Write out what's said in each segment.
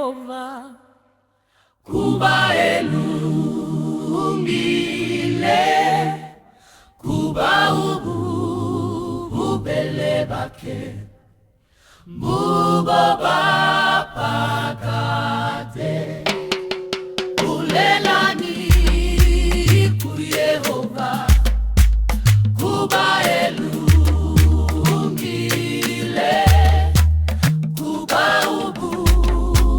Yehova kuba elungile kuba ububele bakhe bubo baphakade ulelani kuYehova kuba elungile kuba ububele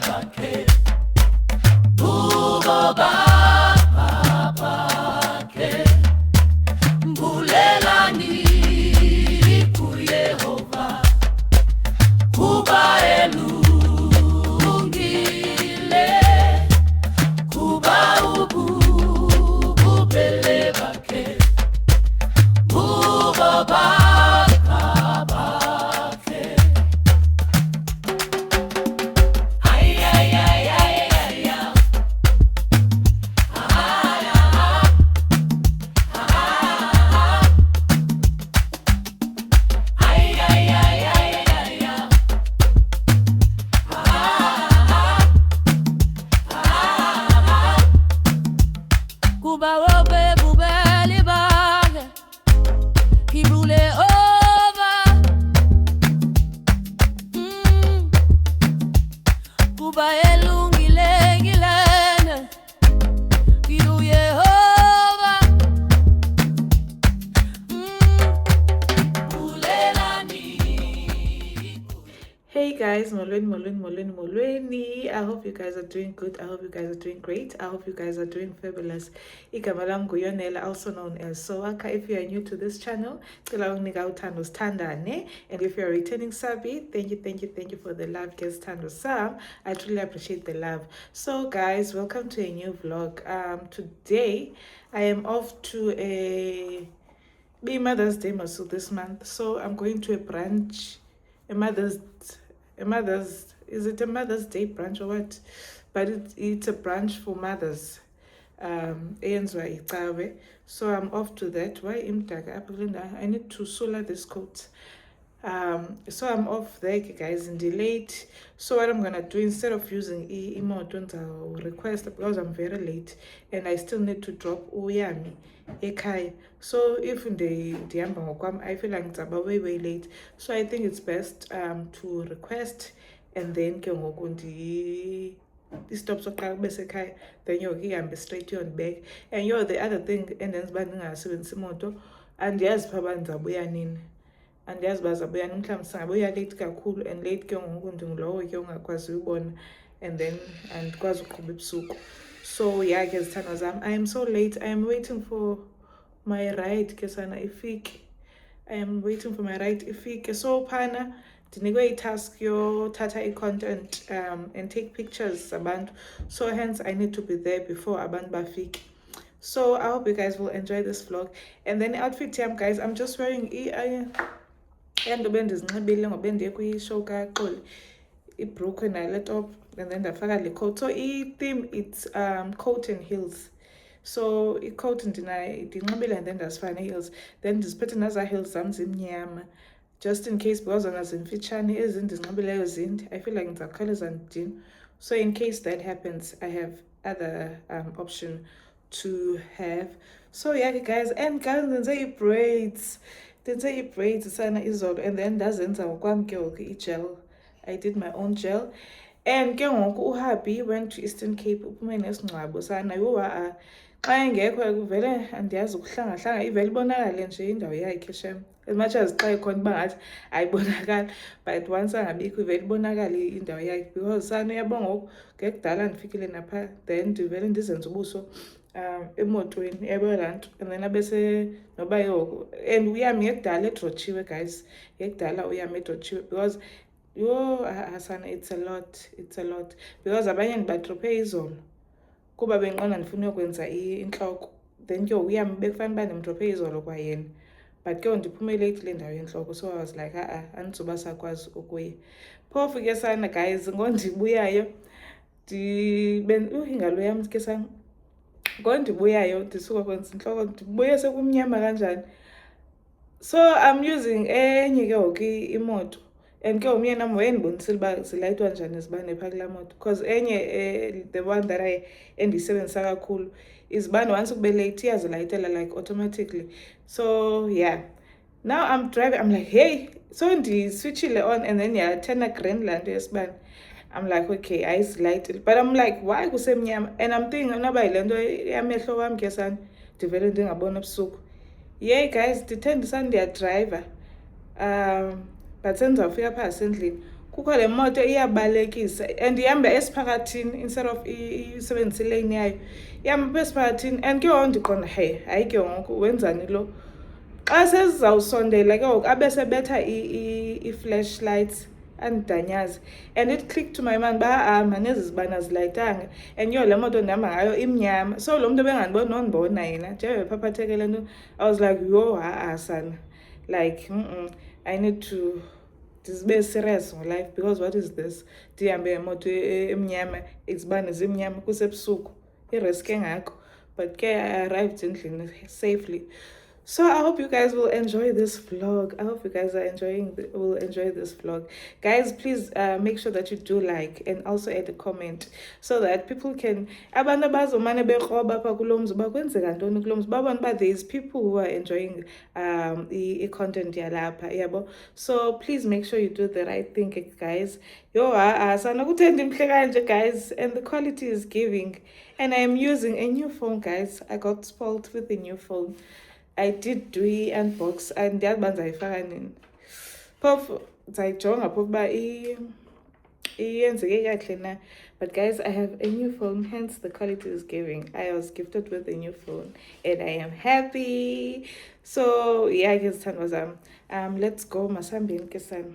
bakhe bubo baphakade ulelani kuYehova kuba elungile kuba ububele bakhe bubo baphakade ay ay ay ay ay kuba wobe bubeli bakhe kibule over kuba elungile kilene kuYehova ulelani. Hey guys, Molweni. I hope you guys are doing good. I hope you guys are doing great. I hope you guys are doing fabulous. Igama lami nguYonela, also known as Soaka. If you are new to this channel, cela unginika uthando sithandane. And if you are returning subby, thank you for the love. Guys, Thando Sam. I truly appreciate the love. So guys, welcome to a new vlog. Today I am off to a Mother's Day Masu this month. So I'm going to a brunch, is it a Mother's Day brunch or what? But it's a brunch for mothers. So I'm off to that. Why I need to solar this coat. So I'm off there, guys, and late. So what I'm gonna do, instead of using imoto, I'll request, because I'm very late and I still need to drop Uyami ekhaya. So if in the I feel like it's about way late, so I think it's best to request and then ke ngoku stop soqala bese ekhaya, then ihambe straight on back. And the other thing endenza uba ndingasebenzisi imoto, andiyazi phaa uba ndizabuya nini, andiyazi uba zabuya nini, mhlawumbi singabuya late kakhulu, and late ke ngoku ndingulowo ke ungakwazi uyibona and then andikwazi uqhuba ebusuku. So yeah, ke zithandwa zam, I am so late. I am waiting for my ride ke sana ifike. I am waiting for my ride ifike. So phana ndinikwe i-task yothatha i-content and take pictures zabantu, so hence I need to be there before abantu bafike. So I hope you guys will enjoy this vlog. And then outfit yam, guys, I'm just wearing endobe ndizinxibile ngoba bendiye kwi-show kaXoli, ibhrukhwe nale top, and then ndafaka le coat. So i-theme, it's coat and heels. So i-coat ndinxibile and then ndazifaka ne-heels, then ndiziphethe naza heels zam zimnyama, just in case, because zona zimfitshane, ezi ndizinxibileyo zinde, I feel like ndizakhawuleza ndidinwe. So in case that happens, I have other option to have. So yeah, guys, and guys, ndenze i-braids sana izolo, and then ndazenza ngokwam ke ngoku i-gel. I did my own gel. And ke ngoku uHubby went to Eastern Cape, uphume nesingcwabo sana. Xa engekho vele andiyazi ukuhlanga ivele ibonakale nje indawo yakhe shem, as much as xa ikhona uba ngathi ayibonakali, but once angabikho ivele ibonakale indawo yakhe, because sana uyabona ngoku ngekudala ndifikile napha, then ndivele ndizenze ubuso emotweni, yabo laa nto, and then abese noba yoko. And uyami ngekudala edrotshiwe, guys, ngekudala uyami edrotshiwe, because sana it's a lot, because abanye ndibadrophe izolo kuba benqona ndifuna ukwenza intloko, then ke uyami bekufanele uba ndimdrophe izolo kwayena, but ke ndiphume late le ndawo yentloko. So I was like andizoba sakwazi ukuya phofu ke sana, guys. Ngondibuyayo ingalo yam ke sana, ngondibuyayo ndisuka kwenza intloko, ndibuye sekumnyama kanjani. So I'm using enye ke ngoku imoto and ke umyena wayendibonisile uba zilayitwa njani izibane phaa kulaa moto, because enye the one that endiyisebenzisa kakhulu izibane once kube late iyazilayitela like automatically. So yeah, now I'm driving, I'm like, hey, so ndiswitchile on and then yathena green laa nto yesibane. I'm like, okay, ayiziliyitile, but I'm like, why kusemnyama? And I'm thinking noba yile nto yamehlo wam ke sana ndivele ndingaboni ebusuku. Yey guys, ndithe ndisandiyadrayiva but sendizawufika phaa sendlini kukho le moto iyabalekisa and ihamba esiphakathini instead of isebenzisa ileyini yayo, ihamba phaa esiphakathini. And ke ngoku ndiqonda, hey, hayi ke ngoku wenzani lo? Xa sezizawusondela ke ngoku abe sebetha ii-flashlights andidanyaze, and it clicked to my mind uba manezi zibane azilayitanga and yho le moto ndihamba ngayo imnyama. So lo mntu ebengandiboni nondibona yena njengoba ephaphatheke le nto, I was like, yho sana, like I need to be serious ngolife, because what is this? Ndihambe ngemoto emnyama, izibane zimnyama kusebusuku, irisk engako. But ke I arrived endlini safely. So I hope you guys will enjoy this vlog. I hope you guys will enjoy this vlog. Guys, please make sure that you do like and also add a comment so that people can abantu abazomane bekroba pha kulo mzi uba kwenzeka ntoni kulo mzi, babone uba there is people who are enjoying i-content yalapha, yabo. So please make sure you do the right thing, guys. Yo sanokuthe ndimhle kanje, guys, and the quality is giving. And I am using a new phone, guys. I got spoiled with a new phone. I did do i-unbox and ndiyazi uba ndizayifaka nini, phofu ndizayijonga phofu uba iyenzeke kakuhle na. But guys, I have a new phone, hence the quality is giving. I was gifted with a new phone and I am happy. So yeah, ke zithandwa zam, let's go masambeni ke sana.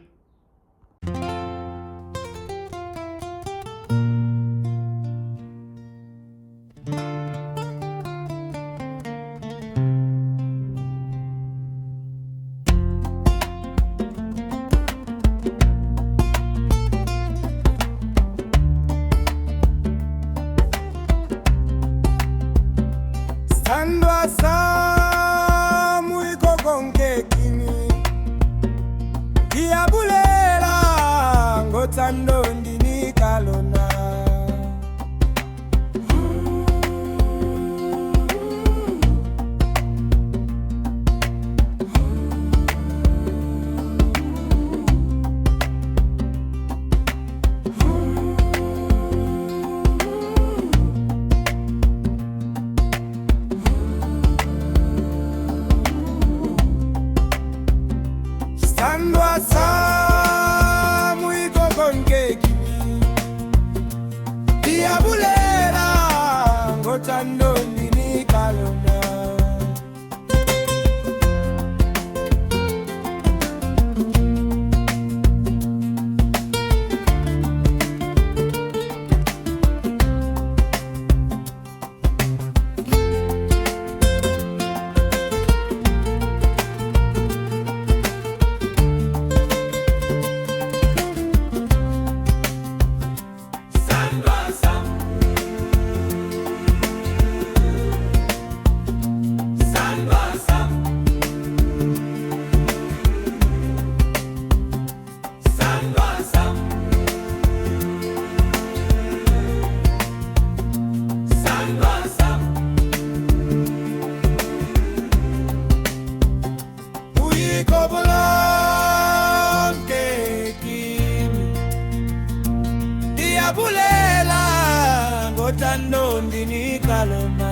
Sandwa samu iko konke kini Diabulela ngotando ndini kalona Sandwa samu iko konke kini Diabulela ngotando ndini kalona Diabulela ngotando ndini kalona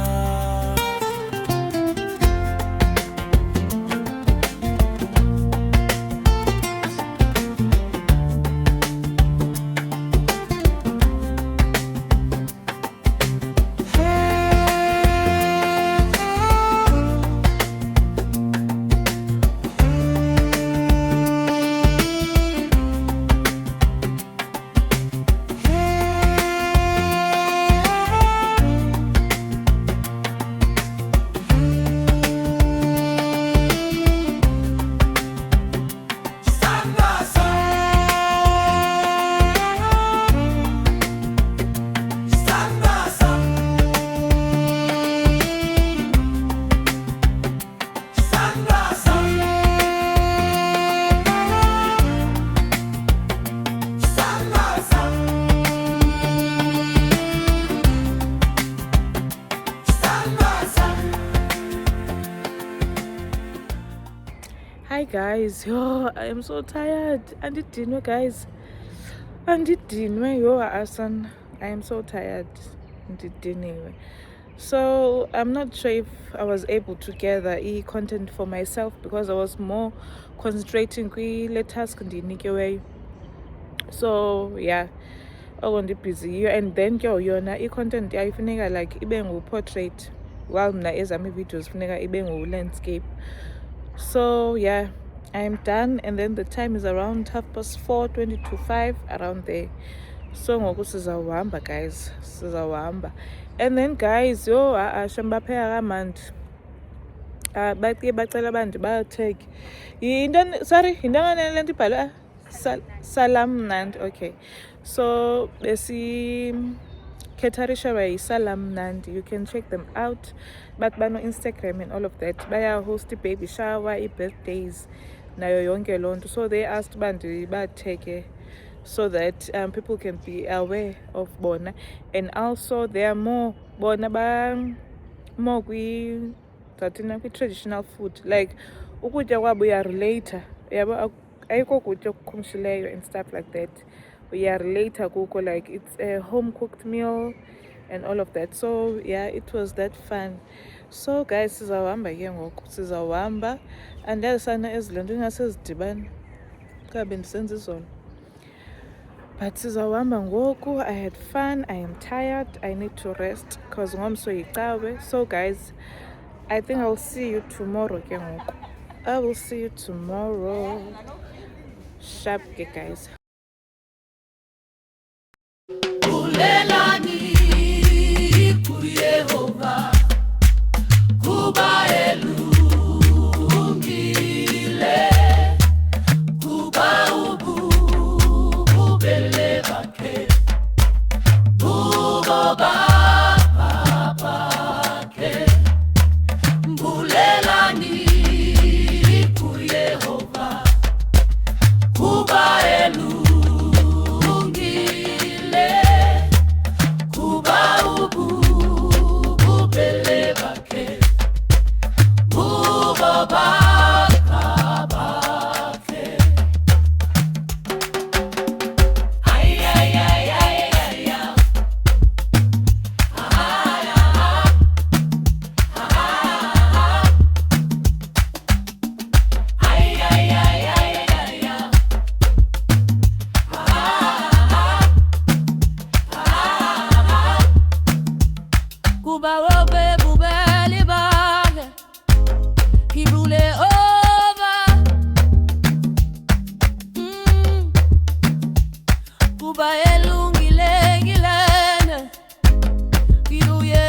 guys, yo, I am so tired. Andidinwe guys. Andidinwe yo asan. I am so tired. Andidiniwe. So I'm not sure if I was able to gather content for myself because I was more concentrating on task ndinikeweyo. So yeah, busy. And then yona content yayifuneka like ibe ngu-portrait, while mna ezami videos funeka ibe ngu-landscape. So yeah, I'm done, and then the time is around 4:30, 20 to 5, around there. So ngoku sizawuhamba guys, sizawuhamba. And then guys, yo shambapheka kamandi. Bathi bacela abantu bayotake. Sorry, yintoni le nto ibhalwe? Salam Mnandi. Okay. So Ketarisha by Salam Mnandi. You can check them out. But bano Instagram and all of that. Baya host baby shower, birthdays, nayo yonke lonto. So they asked bantu bateke so that people can be aware of bona. And also there are more bona more traditional food. Like ukutya kwabo uyarelata. Yabo ayikho kutya okukhumshileyo and stuff like that. Uyarelata kuko, like it's a home cooked meal and all of that. So yeah, it was that fun. So guys, sizawuhamba ke ngoku, sizawuhamba and yasana ezilanto ingasezidibani xa bendisenza izolo. But sizawuhamba ngoku. I had fun. I am tired. I need to rest because ngomso yicawe. So guys, I think I'll see you tomorrow ke ngoku. I will see you tomorrow. Sharp ke guys. Ulelani kuYehova kuba elungile kuba ububele bakhe bubo bakhe mbulelani kuYehova kuba elungile Kuba elungile ngilena, kiruye